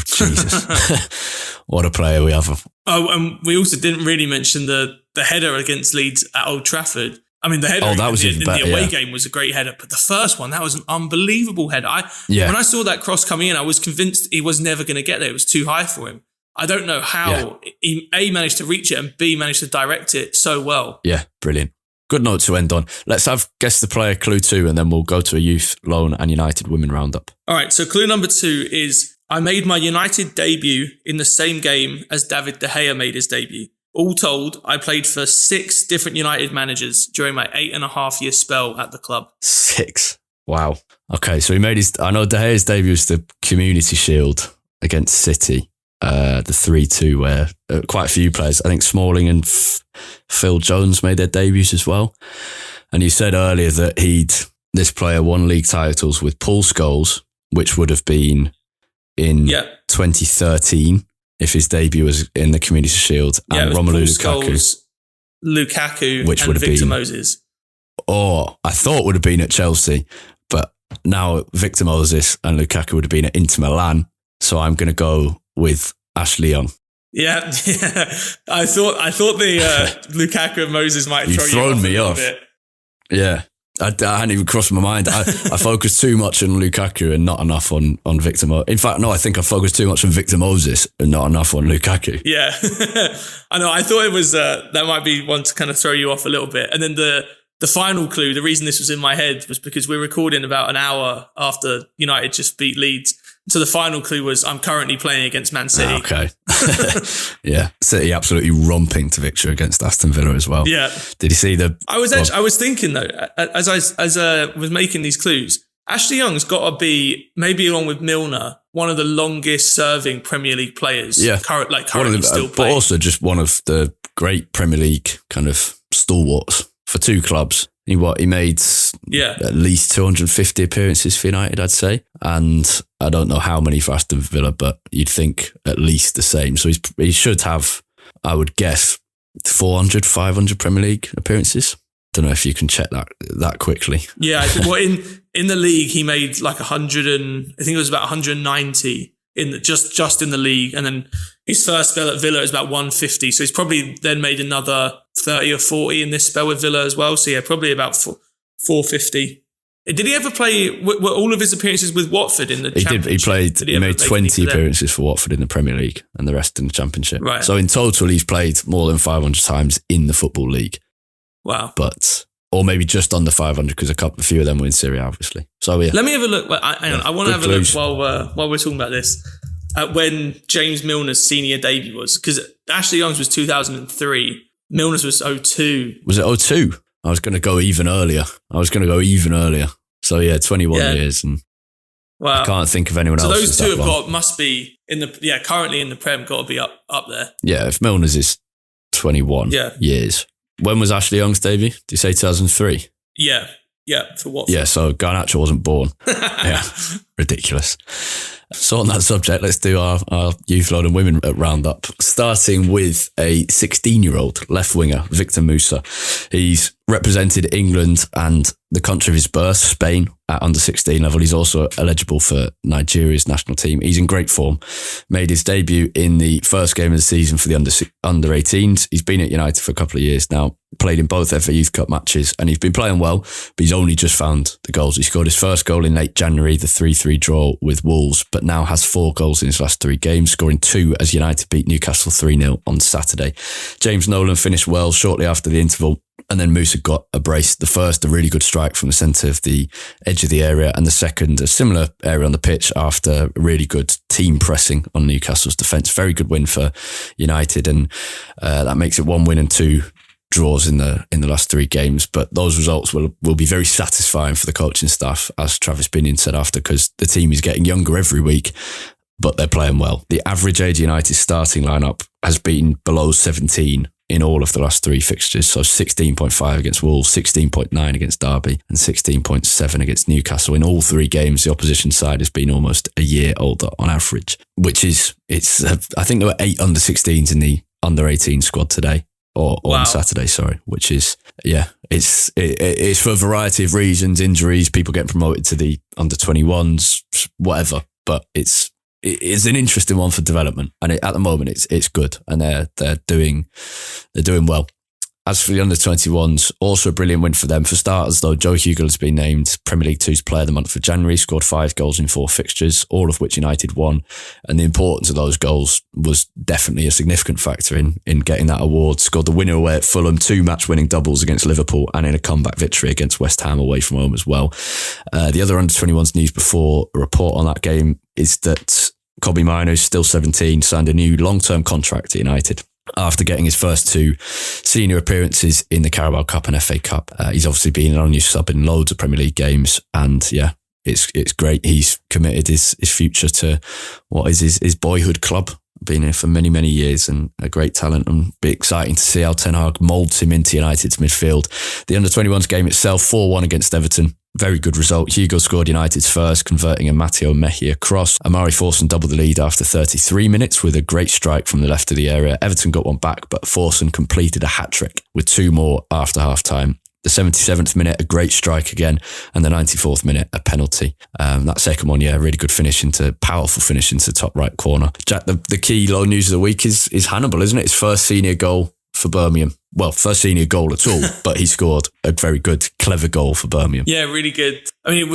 Jesus, what a player we have. Oh, and we also didn't really mention the header against Leeds at Old Trafford. I mean, the header that was in better, the away game was a great header, but the first one, that was an unbelievable header. When I saw that cross coming in, I was convinced he was never going to get there. It was too high for him. I don't know how he A, managed to reach it, and B, managed to direct it so well. Yeah, brilliant. Good note to end on. Let's have guess the player clue 2, and then we'll go to a youth, loan and United women roundup. All right, so clue number 2 is I made my United debut in the same game as David De Gea made his debut. All told, I played for 6 different United managers during my 8.5-year spell at the club. 6. Wow. Okay, so he made I know De Gea's debut was the Community Shield against City, the 3-2, where quite a few players, I think Smalling and Phil Jones made their debuts as well. And you said earlier that this player won league titles with Paul Scholes, which would have been in 2013. If his debut was in the Community Shield, and Romelu Lukaku, which and would have Victor been Moses. I thought would have been at Chelsea, but now Victor Moses and Lukaku would have been at Inter Milan. So I'm going to go with Ashley Young. Yeah. I thought the Lukaku and Moses might You've throw thrown you me off. Off. Yeah. I hadn't even crossed my mind. I focused too much on Lukaku and not enough on Victor Moses. In fact, no, I think I focused too much on Victor Moses and not enough on Lukaku. Yeah. I know. I thought it was, that might be one to kind of throw you off a little bit. And then the final clue, the reason this was in my head was because we're recording about an hour after United just beat Leeds. So the final clue was I'm currently playing against Man City. Okay. Yeah. City absolutely romping to victory against Aston Villa as well. Yeah. Did you see I was thinking though, as I was making these clues, Ashley Young's got to be, maybe along with Milner, one of the longest serving Premier League players. Yeah. Currently still playing. But also just one of the great Premier League kind of stalwarts for 2 clubs. He made at least 250 appearances for United, I'd say. And I don't know how many for Aston Villa, but you'd think at least the same. So he should have, I would guess, 400, 500 Premier League appearances. Don't know if you can check that quickly. Yeah, well, in the league, he made like 100 and I think it was about 190 just in the league. And then his first spell at Villa is about 150. So he's probably then made another 30 or 40 in this spell with Villa as well. So yeah, probably about 450. Did he ever play, were all of his appearances with Watford in the Championship? He made 20 appearances for Watford in the Premier League and the rest in the Championship. Right. So in total, he's played more than 500 times in the Football League. Wow. Or maybe just under 500 because a few of them were in Syria, obviously. So yeah. Let me have a look. I want to have a look while we're talking about this at when James Milner's senior debut was, because Ashley Young's was 2003. Milner's was 02. Was it 02? I was going to go even earlier. So yeah, 21 years, and wow. I can't think of anyone else. So those two must be currently in the Prem, got to be up there. Yeah, if Milner's is 21 years. When was Ashley Young's debut? Did you say 2003? Yeah, for Watford. Yeah, so Garnacho wasn't born. Yeah, ridiculous. So on that subject, let's do our youth load and women roundup, starting with a 16-year-old left winger, Victor Musa. He's represented England and the country of his birth, Spain, at under 16 level. He's also eligible for Nigeria's national team. He's in great form. Made his debut in the first game of the season for the under 18s. He's been at United for a couple of years now, played in both FA Youth Cup matches, and he's been playing well, but he's only just found the goals. He scored his first goal in late January, the 3-3 draw with Wolves, but now has 4 goals in his last 3 games, scoring 2 as United beat Newcastle 3-0 on Saturday. James Nolan finished well shortly after the interval, and then Musa got a brace. The first, a really good strike from the centre of the edge of the area, and the second, a similar area on the pitch after really good team pressing on Newcastle's defence. Very good win for United, and that makes it 1 win and 2 draws in the last 3 games. But those results will be very satisfying for the coaching staff, as Travis Binion said after, because the team is getting younger every week, but they're playing well. The average age United starting lineup has been below 17 in all of the last 3 fixtures. So 16.5 against Wolves, 16.9 against Derby, and 16.7 against Newcastle. In all 3 games, the opposition side has been almost a year older on average, I think there were 8 under 16s in the under 18 squad today. or on Saturday, sorry, which is, it's for a variety of reasons, injuries, people getting promoted to the under-21s, whatever. But it's an interesting one for development, and at the moment it's good, and they're doing well. As for the under-21s, also a brilliant win for them. For starters, though, Joe Hugill has been named Premier League 2's Player of the Month for January, scored 5 goals in 4 fixtures, all of which United won. And the importance of those goals was definitely a significant factor in getting that award. Scored the winner away at Fulham, 2 match-winning doubles against Liverpool, and in a comeback victory against West Ham away from home as well. The other under-21s news before a report on that game is that Kobbie Mainoo, still 17, signed a new long-term contract at United after getting his first 2 senior appearances in the Carabao Cup and FA Cup. He's obviously been an unused sub in loads of Premier League games, and it's great. He's committed his future to what is his boyhood club. Been here for many, many years, and a great talent, and be exciting to see how Ten Hag moulds him into United's midfield. The under-21s game itself, 4-1 against Everton. Very good result. Hugo scored United's first, converting a Matteo Mejia cross. Amari Forson doubled the lead after 33 minutes with a great strike from the left of the area. Everton got one back, but Forson completed a hat-trick with 2 more after half-time. The 77th minute, a great strike again, and the 94th minute, a penalty. That second one, really good powerful finish into top right corner. Jack, the key low news of the week is Hannibal, isn't it? His first senior goal for Birmingham. Well, first senior goal at all, but he scored a very good, clever goal for Birmingham. Yeah, really good. I mean,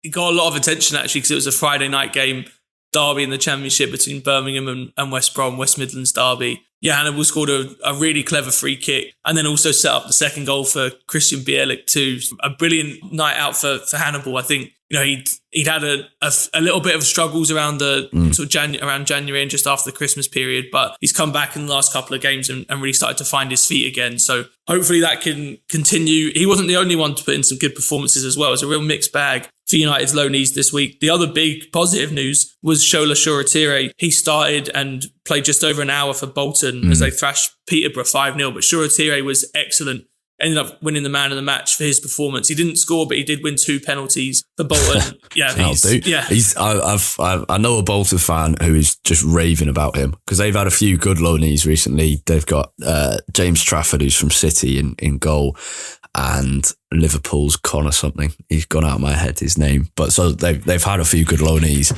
it got a lot of attention actually because it was a Friday night game, derby in the Championship between Birmingham and West Brom, West Midlands derby. Yeah, Hannibal scored a really clever free kick and then also set up the second goal for Christian Bielik too. A brilliant night out for Hannibal. I think he'd had a little bit of struggles around around January and just after the Christmas period, but he's come back in the last couple of games and really started to find his feet again. So hopefully that can continue. He wasn't the only one to put in some good performances as well. It's a real mixed bag for United's loanees this week. The other big positive news was Shola Shoretire. He started and played just over an hour for Bolton as they thrashed Peterborough 5-0, but Shoretire was excellent. Ended up winning the man of the match for his performance. He didn't score, but he did win 2 penalties for Bolton. I know a Bolton fan who is just raving about him because they've had a few good loanees recently. They've got James Trafford, who's from City, in goal, and Liverpool's Connor something. He's gone out of my head, his name. But so they've had a few good loanees.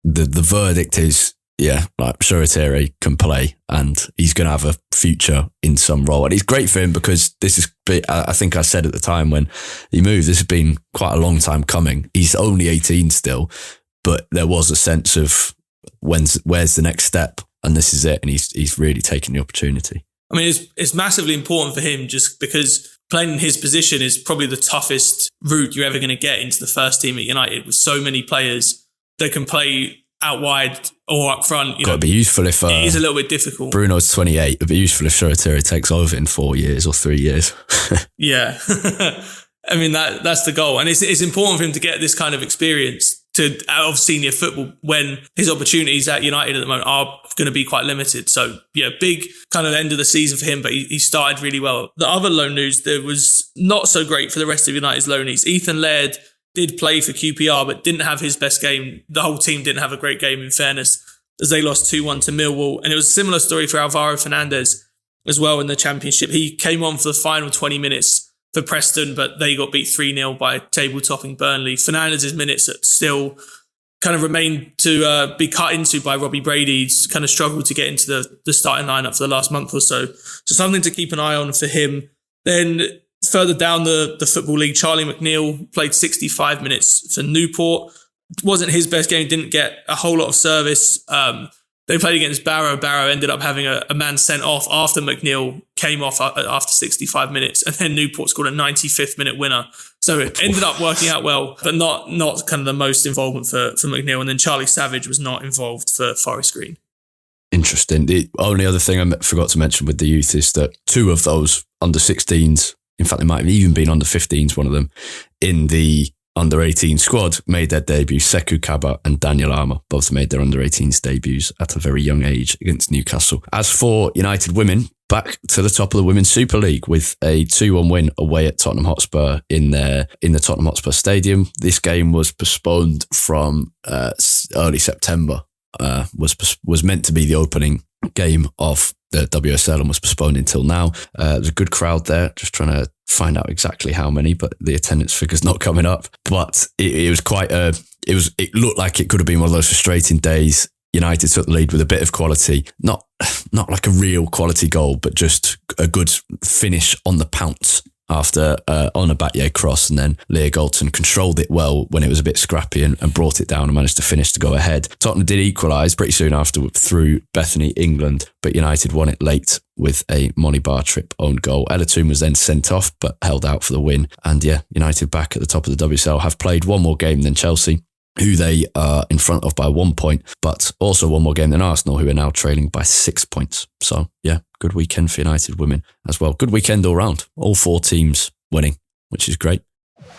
The verdict is, Shoretire can play and he's going to have a future in some role. And it's great for him because I think I said at the time when he moved, this has been quite a long time coming. He's only 18 still, but there was a sense of where's the next step, and this is it. And he's really taken the opportunity. I mean, it's massively important for him just because playing in his position is probably the toughest route you're ever going to get into the first team at United with so many players that can play out wide or up front. Got to be useful if... it is a little bit difficult. Bruno's 28. It'd be useful if Shoretire takes over in 4 years or 3 years. Yeah. I mean, that's the goal. And it's important for him to get this kind of experience out of senior football when his opportunities at United at the moment are going to be quite limited. So, big kind of end of the season for him, but he started really well. The other loan news that was not so great for the rest of United's loanees. Ethan Laird did play for QPR, but didn't have his best game. The whole team didn't have a great game, in fairness, as they lost 2-1 to Millwall. And it was a similar story for Alvaro Fernandez as well in the Championship. He came on for the final 20 minutes for Preston, but they got beat 3-0 by table-topping Burnley. Fernandez's minutes still kind of remained to be cut into by Robbie Brady. He's kind of struggled to get into the starting lineup for the last month or so. So something to keep an eye on for him. Then further down the Football League, Charlie McNeil played 65 minutes for Newport. It wasn't his best game, didn't get a whole lot of service. They played against Barrow. Barrow ended up having a man sent off after McNeil came off after 65 minutes. And then Newport scored a 95th minute winner. So it ended up working out well, but not kind of the most involvement for McNeil. And then Charlie Savage was not involved for Forest Green. Interesting. The only other thing I forgot to mention with the youth is that 2 of those under 16s, in fact, they might have even been under 15s, one of them, in the under 18 squad made their debut. Sekou Kaba and Daniel Armour both made their under 18s debuts at a very young age against Newcastle. As for United women, back to the top of the Women's Super League with a 2-1 win away at Tottenham Hotspur in the Tottenham Hotspur Stadium. This game was postponed from early September. Was meant to be the opening game of the WSL and was postponed until now. There's a good crowd there, just trying to find out exactly how many, but the attendance figure's not coming up. But it was quite it looked like it could have been one of those frustrating days. United took the lead with a bit of quality, not like a real quality goal, but just a good finish on the pounce after on a Batye cross, and then Leah Galton controlled it well when it was a bit scrappy and brought it down and managed to finish to go ahead. Tottenham did equalise pretty soon after through Bethany England, but United won it late with a Moni Bartrip own goal. Ella Toon was then sent off but held out for the win. And yeah, United back at the top of the WSL, have played one more game than Chelsea, who they are in front of by 1 point, but also one more game than Arsenal, who are now trailing by 6 points. So yeah, good weekend for United women as well. Good weekend all round. All 4 teams winning, which is great.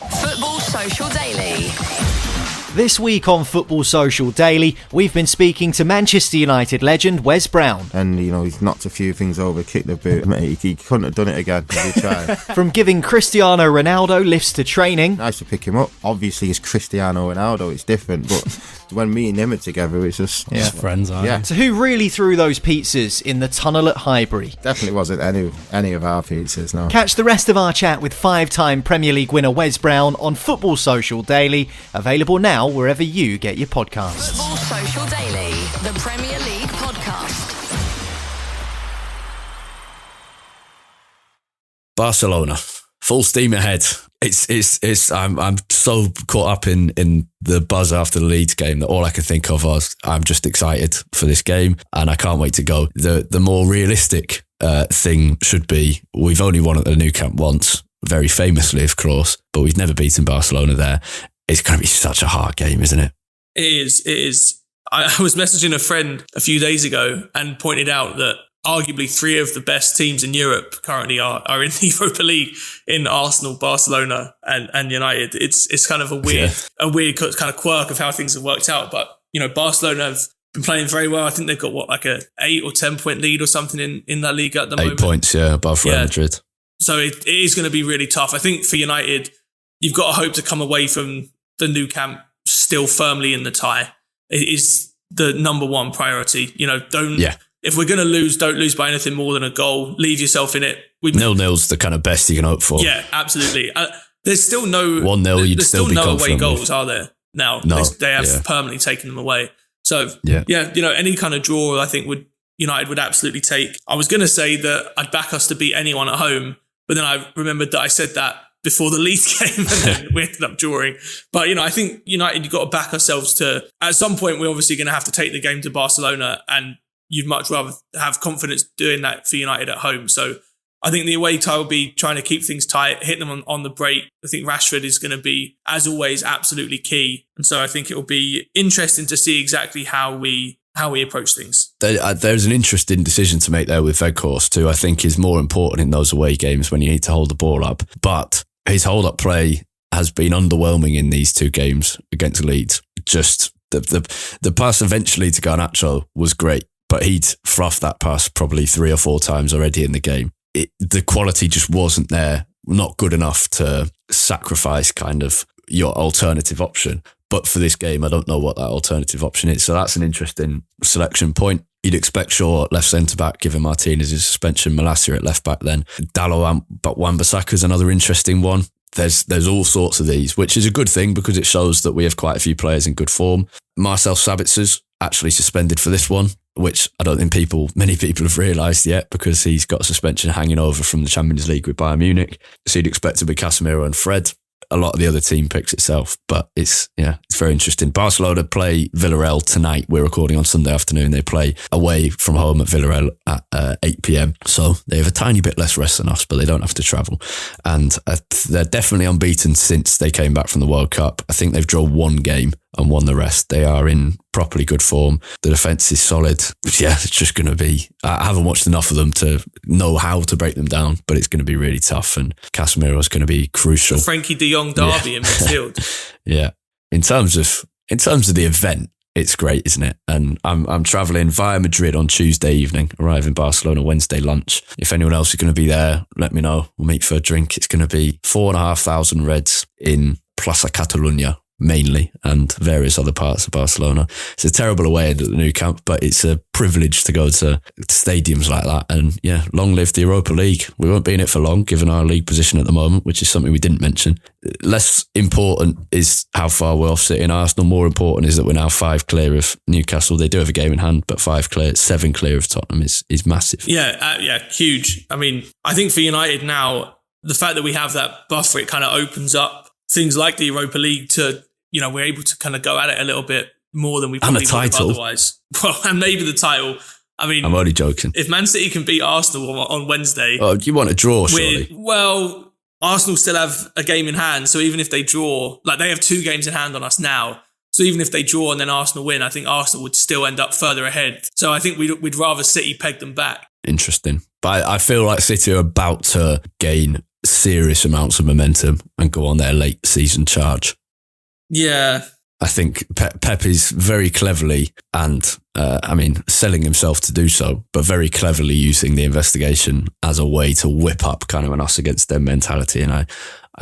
Football Social Daily. This week on Football Social Daily, we've been speaking to Manchester United legend Wes Brown. And, he's knocked a few things over, kicked the boot. Mate, he couldn't have done it again if he tried. From giving Cristiano Ronaldo lifts to training. Nice to pick him up. Obviously, it's Cristiano Ronaldo, it's different, but when me and him are together, it's just... Yeah, friends, aren't yeah. So who really threw those pizzas in the tunnel at Highbury? Definitely wasn't any of our pizzas, no. Catch the rest of our chat with 5-time Premier League winner Wes Brown on Football Social Daily, available now wherever you get your podcasts. Football Social Daily, the Premier League podcast. Barcelona, full steam ahead. I'm so caught up in the buzz after the Leeds game that all I can think of was I'm just excited for this game and I can't wait to go. The more realistic thing should be we've only won at the Nou Camp once, very famously of course, but we've never beaten Barcelona there. It's going to be such a hard game, isn't it? It is. I was messaging a friend a few days ago and pointed out that arguably 3 of the best teams in Europe currently are in the Europa League, in Arsenal, Barcelona and United. It's kind of a weird kind of quirk of how things have worked out. But, Barcelona have been playing very well. I think they've got like a 8 or 10 point lead or something in that league at the moment. 8 points, yeah, above Real Madrid. So it is going to be really tough. I think for United, you've got to hope to come away from the Nou Camp still firmly in the tie. It is the number one priority. If we're going to lose, don't lose by anything more than a goal. Leave yourself in it. 0-0's the kind of best you can hope for. Yeah, absolutely. There's still no 1-0. You'd still be no confident away goals, with. are there? Now No, they have permanently taken them away. So any kind of draw, I think United would absolutely take. I was going to say that I'd back us to beat anyone at home, but then I remembered that I said that before the Leeds game and then we ended up drawing. But, I think United, you've got to back ourselves to, at some point, we're obviously going to have to take the game to Barcelona, and you'd much rather have confidence doing that for United at home. So I think the away tie will be trying to keep things tight, hit them on the break. I think Rashford is going to be, as always, absolutely key. And so I think it will be interesting to see exactly how we approach things. There's an interesting decision to make there with Weghorst, who I think is more important in those away games when you need to hold the ball up. But his hold-up play has been underwhelming in these 2 games against Leeds. Just the pass eventually to Garnacho was great, but he'd frothed that pass probably 3 or 4 times already in the game. The quality just wasn't there, not good enough to sacrifice kind of your alternative option. But for this game, I don't know what that alternative option is. So that's an interesting selection point. You'd expect Shaw at left centre-back, given Martinez in suspension, Malacia at left-back then. Dalot Wan-Bissaka's another interesting one. There's all sorts of these, which is a good thing because it shows that we have quite a few players in good form. Marcel Sabitzer's actually suspended for this one, which I don't think many people have realised yet because he's got a suspension hanging over from the Champions League with Bayern Munich. So you'd expect to be Casemiro and Fred. A lot of the other team picks itself, but it's very interesting. Barcelona play Villarreal tonight. We're recording on Sunday afternoon. They play away from home at Villarreal at 8 p.m. So they have a tiny bit less rest than us, but they don't have to travel. And they're definitely unbeaten since they came back from the World Cup. I think they've drawn 1 game and won the rest. They are in properly good form. The defence is solid. Yeah, it's just going to be... I haven't watched enough of them to know how to break them down, but it's going to be really tough, and Casemiro's going to be crucial. The Frankie de Jong derby in midfield. Yeah. In terms of the event, it's great, isn't it? And I'm travelling via Madrid on Tuesday evening, arrive in Barcelona Wednesday lunch. If anyone else is going to be there, let me know. We'll meet for a drink. It's going to be 4,500 Reds in Plaça Catalunya, mainly, and various other parts of Barcelona. It's a terrible away end at the Nou Camp, but it's a privilege to go to stadiums like that. And yeah, long live the Europa League. We won't be in it for long, given our league position at the moment, which is something we didn't mention. Less important is how far we're off City and Arsenal. More important is that we're now 5 clear of Newcastle. They do have a game in hand, but 5 clear, 7 clear of Tottenham is massive. Yeah, huge. I mean, I think for United now, the fact that we have that buffer, it kind of opens up things like the Europa League to, we're able to kind of go at it a little bit more than we probably would have otherwise. Well, and maybe the title. I mean, I'm only joking. If Man City can beat Arsenal on Wednesday... Oh, you want a draw, surely? Well, Arsenal still have a game in hand, so even if they draw... Like, they have 2 games in hand on us now, so even if they draw and then Arsenal win, I think Arsenal would still end up further ahead. So I think we'd rather City peg them back. Interesting. But I feel like City are about to gain serious amounts of momentum and go on their late season charge. Yeah. I think Pep is very cleverly and, selling himself to do so, but very cleverly using the investigation as a way to whip up kind of an us against them mentality. And I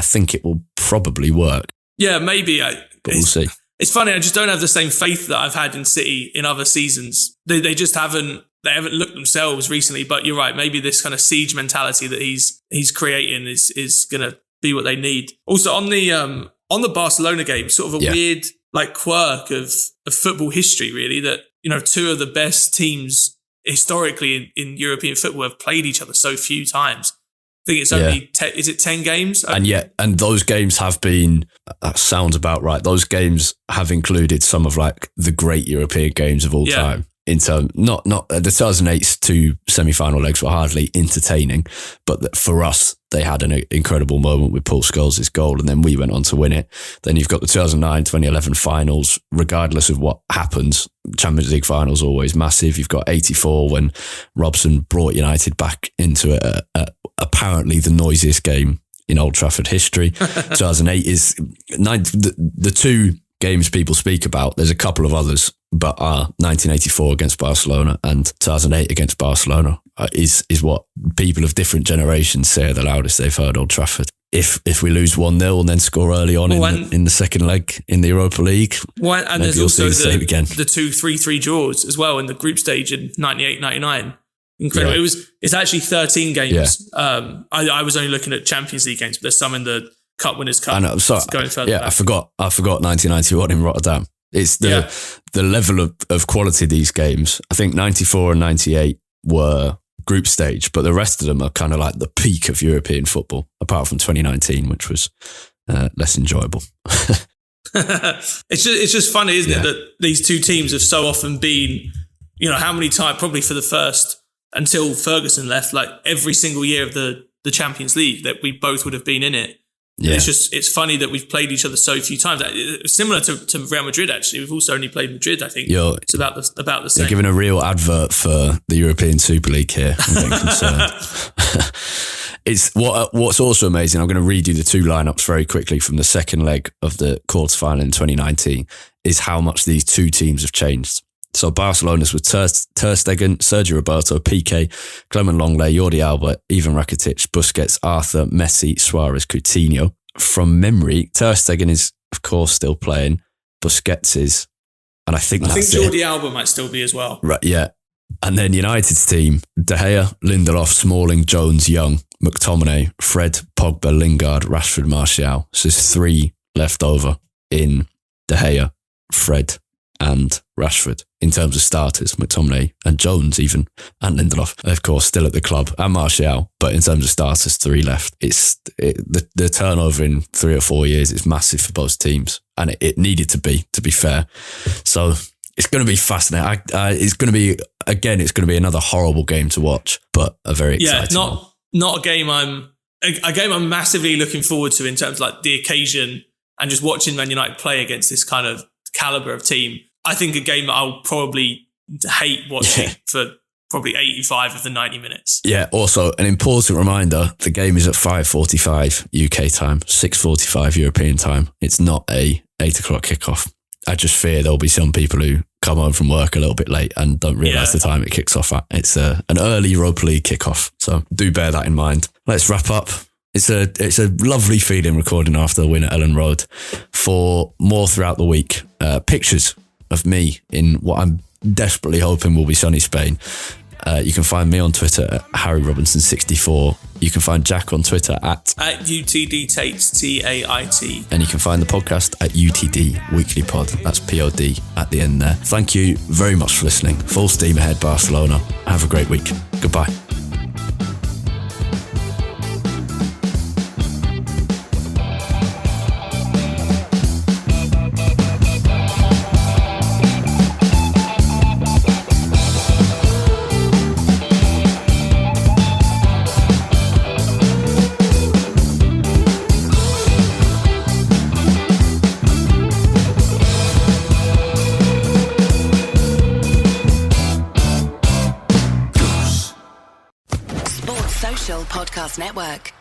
think it will probably work. Yeah, maybe. But we'll see. It's funny, I just don't have the same faith that I've had in City in other seasons. They just haven't looked themselves recently, but you're right. Maybe this kind of siege mentality that he's creating is going to be what they need. Also on the Barcelona game, sort of a weird quirk of football history, really, that 2 of the best teams historically in European football have played each other so few times. I think it's only, is it 10 games? And those games have been, that sounds about right. Those games have included some of the great European games of all time. In terms, not the 2008's 2 semi-final legs were hardly entertaining, but for us, they had an incredible moment with Paul Scholes' goal, and then we went on to win it. Then you've got the 2009, 2011 finals, regardless of what happens. Champions League finals always massive. You've got 84 when Robson brought United back into it, apparently the noisiest game in Old Trafford history. 2008 is the 2 games people speak about. There's a couple of others, but 1984 against Barcelona and 2008 against Barcelona is what people of different generations say are the loudest they've heard Old Trafford. If we lose 1-0 and then score early on in the second leg in the Europa League, and there's also the 2 3-3 draws as well in the group stage in 98-99. Incredible. Yeah. It's actually 13 games. Yeah. I was only looking at Champions League games, but there's some in the Cup Winners' Cup. I know. Sorry. Going further back. I forgot 1991 in Rotterdam. It's the level of quality of these games. I think 94 and 98 were group stage, but the rest of them are kind of like the peak of European football, apart from 2019, which was less enjoyable. It's just funny, isn't it, that these 2 teams have so often been, how many times, probably for the first, until Ferguson left, every single year of the Champions League that we both would have been in it. Yeah. It's funny that we've played each other so few times. Similar to Real Madrid, actually. We've also only played Madrid, I think. It's about the same. You're giving a real advert for the European Super League here. I'm getting concerned. It's what's also amazing. I'm going to read you the 2 lineups very quickly from the second leg of the quarterfinal in 2019, is how much these 2 teams have changed. So Barcelona's with Ter Stegen, Sergio Roberto, Piqué, Clement Lenglet, Jordi Alba, Ivan Rakitic, Busquets, Arthur, Messi, Suarez, Coutinho. From memory, Ter Stegen is, of course, still playing. Busquets is, and I think Jordi Alba might still be as well. Right, yeah. And then United's team, De Gea, Lindelof, Smalling, Jones, Young, McTominay, Fred, Pogba, Lingard, Rashford, Martial. So there's 3 left over in De Gea, Fred, and Rashford in terms of starters. McTominay and Jones even, and Lindelof, of course, still at the club, and Martial, but in terms of starters, 3 left. The turnover in 3 or 4 years is massive for both teams, and it needed to be fair. So it's going to be fascinating. It's going to be another horrible game to watch, but a very exciting one. Not a game I'm massively looking forward to in terms of the occasion and just watching Man United play against this kind of caliber of team. I think a game that I'll probably hate watching for probably 85 of the 90 minutes. Yeah, also an important reminder, the game is at 5:45 UK time, 6:45 European time. It's not a 8 o'clock kickoff. I just fear there'll be some people who come home from work a little bit late and don't realise the time it kicks off at. It's an early Europa League kickoff, so do bear that in mind. Let's wrap up. It's a lovely feeling recording after the win at Elland Road. For more throughout the week, pictures of me in what I'm desperately hoping will be sunny Spain. You can find me on Twitter at HarryRobinson64. You can find Jack on Twitter at UTD Tait, Tait. And you can find the podcast at UTD Weekly Pod. That's POD at the end there. Thank you very much for listening. Full steam ahead, Barcelona. Have a great week. Goodbye. Podcast Network.